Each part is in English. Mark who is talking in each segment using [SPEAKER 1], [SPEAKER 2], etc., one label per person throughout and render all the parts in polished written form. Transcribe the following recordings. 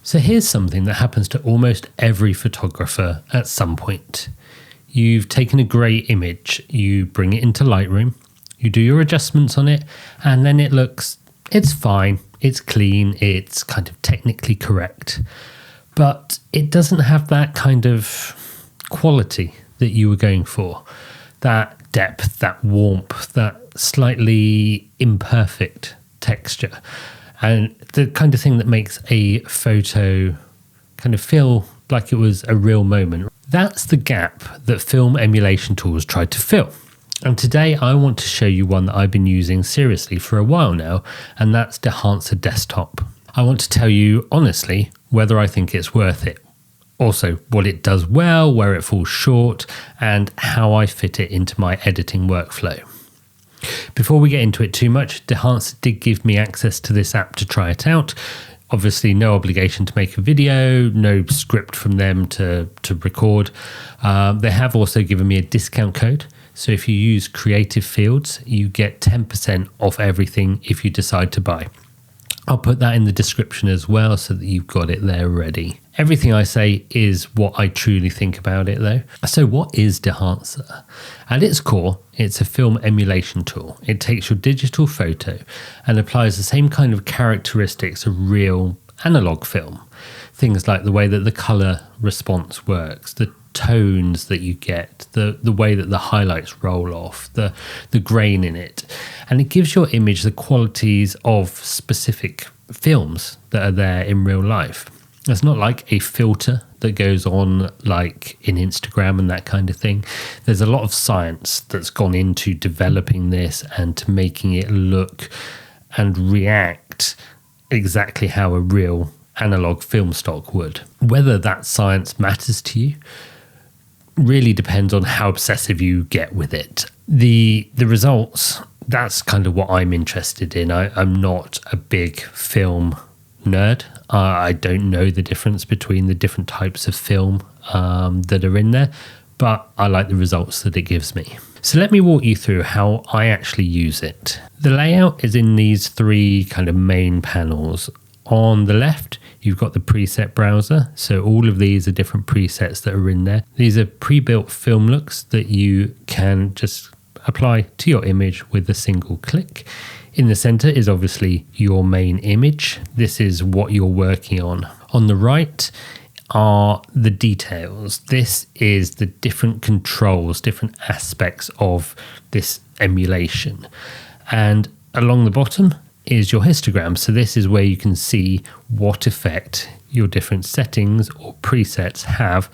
[SPEAKER 1] So here's something that happens to almost every photographer at some point. You've taken a great image, you bring it into Lightroom, you do your adjustments on it, and then it's fine, it's clean, it's kind of technically correct. But it doesn't have that kind of quality that you were going for. That depth, that warmth, that slightly imperfect texture. And the kind of thing that makes a photo kind of feel like it was a real moment. That's the gap that film emulation tools try to fill. And today I want to show you one that I've been using seriously for a while now, and that's Dehancer Desktop. I want to tell you honestly whether I think it's worth it. Also, what it does well, where it falls short, and how I fit it into my editing workflow. Before we get into it too much, Dehancer did give me access to this app to try it out. Obviously, no obligation to make a video, no script from them to record. They have also given me a discount code. So if you use creative fields, you get 10% off everything if you decide to buy. I'll put that in the description as well so that you've got it there ready. Everything I say is what I truly think about it though. So what is Dehancer? At its core, it's a film emulation tool. It takes your digital photo and applies the same kind of characteristics of real analog film. Things like the way that the color response works, the tones that you get, the way that the highlights roll off, the grain in it. And it gives your image the qualities of specific films that are there in real life. It's not like a filter that goes on like in Instagram and that kind of thing. There's a lot of science that's gone into developing this and to making it look and react exactly how a real analog film stock would. Whether that science matters to you really depends on how obsessive you get with it. The results, that's kind of what I'm interested in. I'm not a big film nerd. I don't know the difference between the different types of film that are in there, but I like the results that it gives me. So let me walk you through how I actually use it. The layout is in these three kind of main panels. On the left, you've got the preset browser. So all of these are different presets that are in there. These are pre-built film looks that you can just apply to your image with a single click. In the center is obviously your main image. This is what you're working on. On the right are the details. This is the different controls, different aspects of this emulation. And along the bottom is your histogram. So this is where you can see what effect your different settings or presets have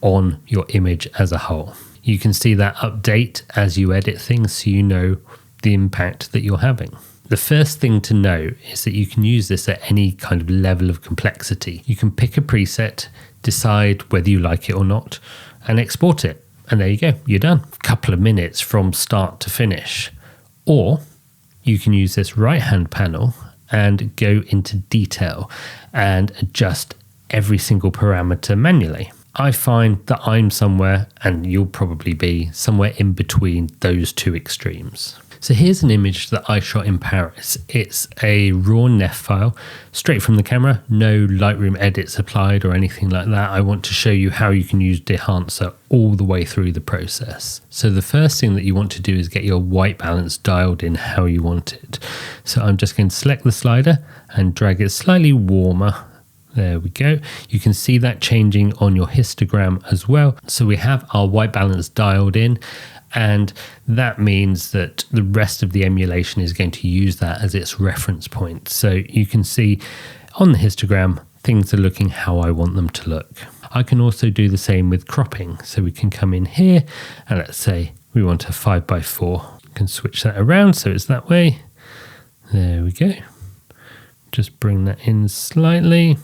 [SPEAKER 1] on your image as a whole. You can see that update as you edit things so you know the impact that you're having. The first thing to know is that you can use this at any kind of level of complexity. You can pick a preset, decide whether you like it or not, and export it. And there you go, you're done. A couple of minutes from start to finish. Or you can use this right-hand panel and go into detail and adjust every single parameter manually. I find that I'm somewhere, and you'll probably be, somewhere in between those two extremes. So here's an image that I shot in Paris. It's a raw NEF file, straight from the camera, no Lightroom edits applied or anything like that. I want to show you how you can use Dehancer all the way through the process. So the first thing that you want to do is get your white balance dialed in how you want it. So I'm just going to select the slider and drag it slightly warmer. There we go. You can see that changing on your histogram as well. So we have our white balance dialed in, and that means that the rest of the emulation is going to use that as its reference point. So you can see on the histogram, things are looking how I want them to look. I can also do the same with cropping. So we can come in here and let's say we want a 5x4. You can switch that around so it's that way. There we go. Just bring that in slightly.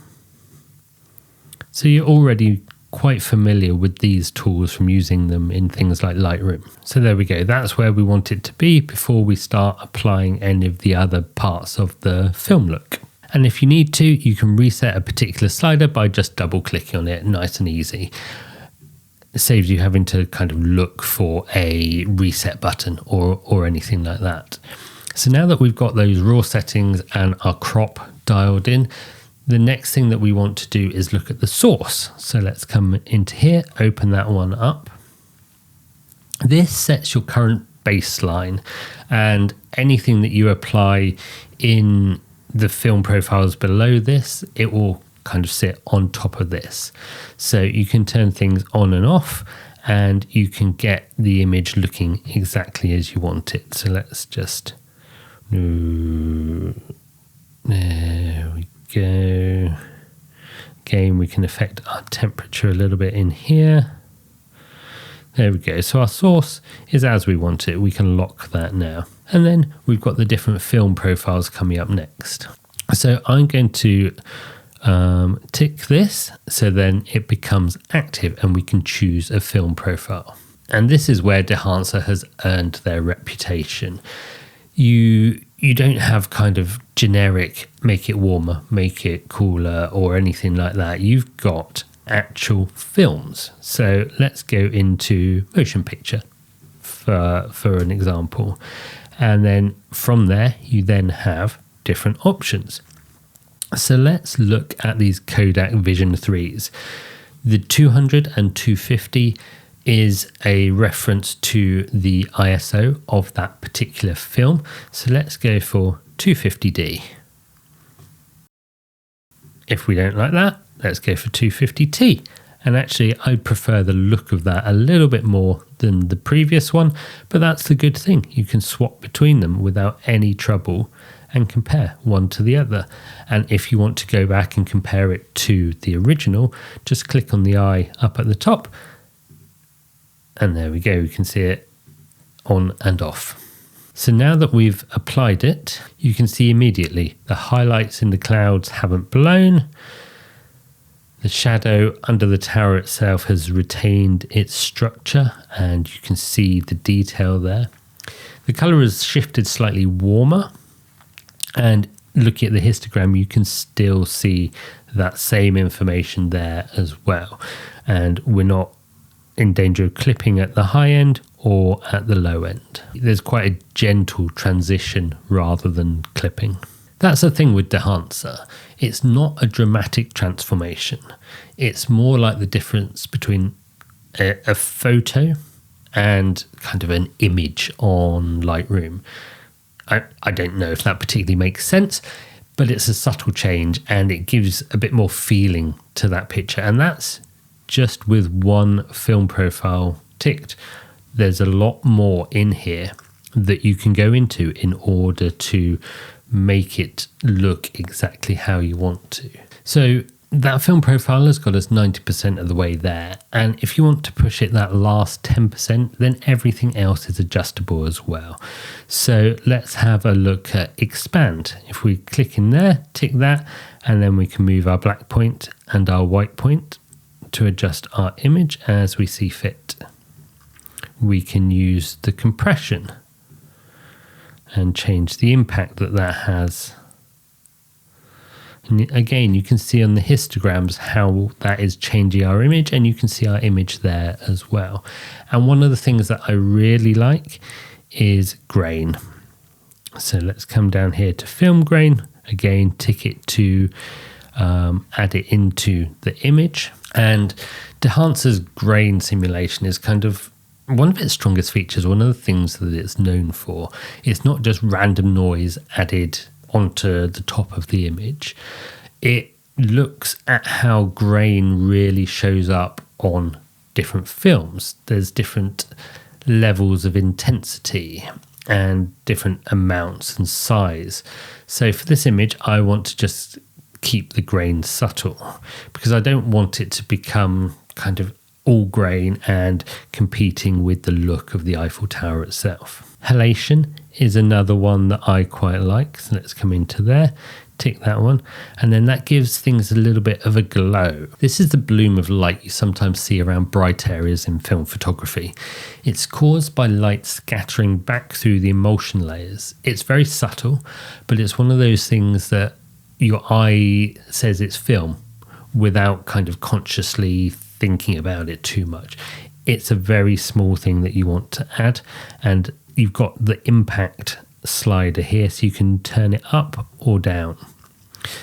[SPEAKER 1] So you're already quite familiar with these tools from using them in things like Lightroom. So there we go. That's where we want it to be before we start applying any of the other parts of the film look. And if you need to, you can reset a particular slider by just double clicking on it, nice and easy. It saves you having to kind of look for a reset button or anything like that. So now that we've got those raw settings and our crop dialed in, The next thing that we want to do is look at the source. So let's come into here, open that one up. This sets your current baseline, and anything that you apply in the film profiles below this, it will kind of sit on top of this. So you can turn things on and off, and you can get the image looking exactly as you want it. So let's just, there we go. Again, we can affect our temperature a little bit in here. There we go. So our source is as we want it. We can lock that now. And then we've got the different film profiles coming up next. So I'm going to tick this, so then it becomes active and we can choose a film profile. And this is where Dehancer has earned their reputation. You don't have kind of generic make it warmer, make it cooler or anything like that. You've got actual films. So let's go into motion picture for an example. And then from there, you then have different options. So let's look at these Kodak Vision 3s. The 200 and 250 is a reference to the ISO of that particular film. So let's go for 250D. If we don't like that, let's go for 250T. And actually, I prefer the look of that a little bit more than the previous one, but that's the good thing. You can swap between them without any trouble and compare one to the other. And if you want to go back and compare it to the original, just click on the eye up at the top. And there we go, you can see it on and off. So now that we've applied it, you can see immediately the highlights in the clouds haven't blown. The shadow under the tower itself has retained its structure, and you can see the detail there. The color has shifted slightly warmer, and looking at the histogram, you can still see that same information there as well. And we're not in danger of clipping at the high end or at the low end. There's quite a gentle transition rather than clipping. That's the thing with Dehancer. It's not a dramatic transformation. It's more like the difference between a photo and kind of an image on Lightroom. I don't know if that particularly makes sense, but it's a subtle change and it gives a bit more feeling to that picture. And that's just with one film profile ticked. There's a lot more in here that you can go into in order to make it look exactly how you want to. So that film profile has got us 90% of the way there. And if you want to push it that last 10%, then everything else is adjustable as well. So let's have a look at expand. If we click in there, tick that, and then we can move our black point and our white point to adjust our image as we see fit. We can use the compression and change the impact that that has. And again, you can see on the histograms how that is changing our image, and you can see our image there as well. And one of the things that I really like is grain. So let's come down here to film grain. Again, tick it to add it into the image. And Dehancer's grain simulation is kind of one of its strongest features, one of the things that it's known for. It's not just random noise added onto the top of the image. It looks at how grain really shows up on different films. There's different levels of intensity and different amounts and size. So for this image, I want to just keep the grain subtle because I don't want it to become kind of all grain and competing with the look of the Eiffel Tower itself. Halation is another one that I quite like. So let's come into there, tick that one, and then that gives things a little bit of a glow. This is the bloom of light you sometimes see around bright areas in film photography. It's caused by light scattering back through the emulsion layers. It's very subtle, but it's one of those things that your eye says it's film without kind of consciously thinking about it too much. It's a very small thing that you want to add, and you've got the impact slider here so you can turn it up or down.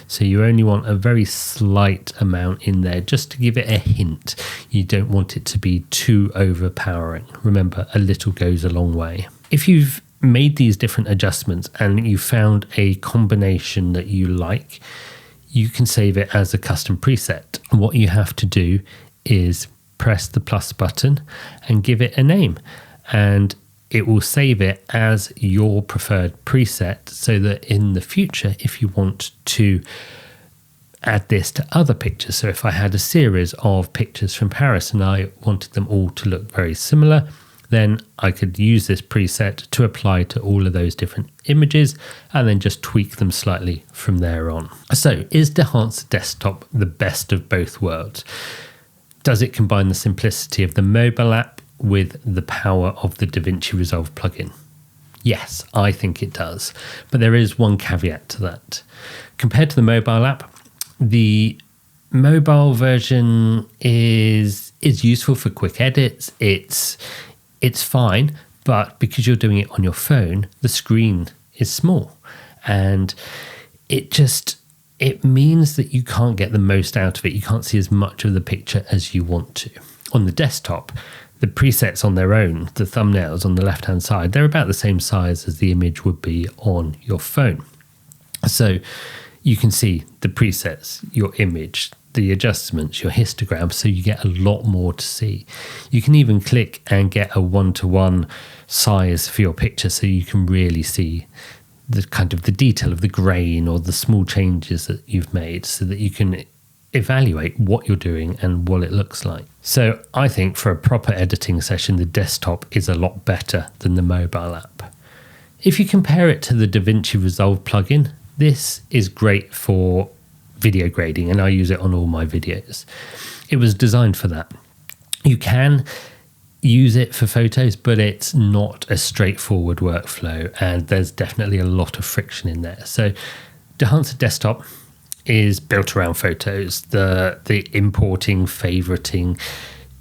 [SPEAKER 1] So you only want a very slight amount in there just to give it a hint. You don't want it to be too overpowering. Remember, a little goes a long way. If you've made these different adjustments and you found a combination that you like, you can save it as a custom preset. What you have to do is press the plus button and give it a name, and it will save it as your preferred preset, so that in the future, if you want to add this to other pictures, so if I had a series of pictures from Paris and I wanted them all to look very similar, then I could use this preset to apply to all of those different images and then just tweak them slightly from there on. So is Dehancer Desktop the best of both worlds? Does it combine the simplicity of the mobile app with the power of the DaVinci Resolve plugin? Yes, I think it does. But there is one caveat to that. Compared to the mobile app, the mobile version is useful for quick edits. It's fine, but because you're doing it on your phone, the screen is small, and it means that you can't get the most out of it. You can't see as much of the picture as you want to. On the desktop, the presets on their own, the thumbnails on the left-hand side, they're about the same size as the image would be on your phone. So you can see the presets, your image, the adjustments, your histogram, so you get a lot more to see. You can even click and get a one-to-one size for your picture, so you can really see the kind of the detail of the grain or the small changes that you've made, so that you can evaluate what you're doing and what it looks like. So I think for a proper editing session, the desktop is a lot better than the mobile app. If you compare it to the DaVinci Resolve plugin, this is great for video grading, and I use it on all my videos. It was designed for that. You can use it for photos, but it's not a straightforward workflow, and there's definitely a lot of friction in there. So Dehancer Desktop is built around photos, the importing, favoriting,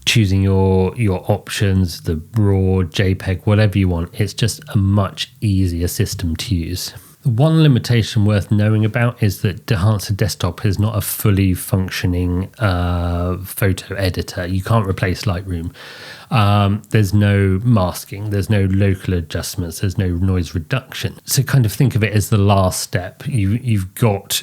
[SPEAKER 1] choosing your options, the raw, JPEG, whatever you want. It's just a much easier system to use. One limitation worth knowing about is that Dehancer Desktop is not a fully functioning photo editor. You can't replace Lightroom. There's no masking, there's no local adjustments, there's no noise reduction. So kind of think of it as the last step. You've got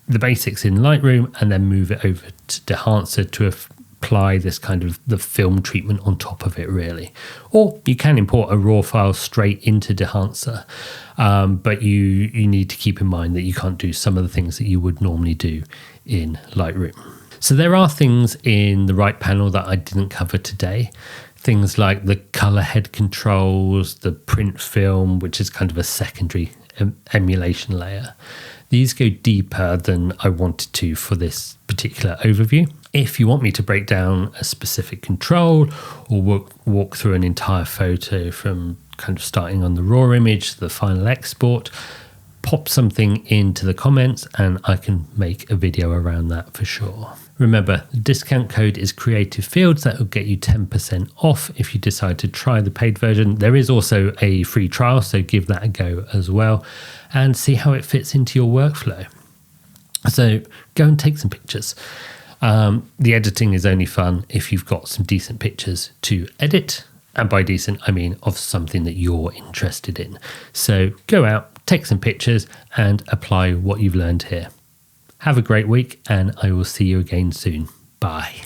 [SPEAKER 1] the basics in Lightroom and then move it over to Dehancer to apply this kind of the film treatment on top of it, really. Or you can import a raw file straight into Dehancer, but you need to keep in mind that you can't do some of the things that you would normally do in Lightroom. So there are things in the right panel that I didn't cover today. Things like the color head controls, the print film, which is kind of a secondary emulation layer. These go deeper than I wanted to for this particular overview. If you want me to break down a specific control or walk through an entire photo from kind of starting on the raw image to the final export, pop something into the comments and I can make a video around that for sure. Remember, the discount code is Creative Fields. That will get you 10% off if you decide to try the paid version. There is also a free trial, so give that a go as well and see how it fits into your workflow. So go and take some pictures. The editing is only fun if you've got some decent pictures to edit. And by decent, I mean of something that you're interested in. So go out, take some pictures and apply what you've learned here. Have a great week and I will see you again soon. Bye.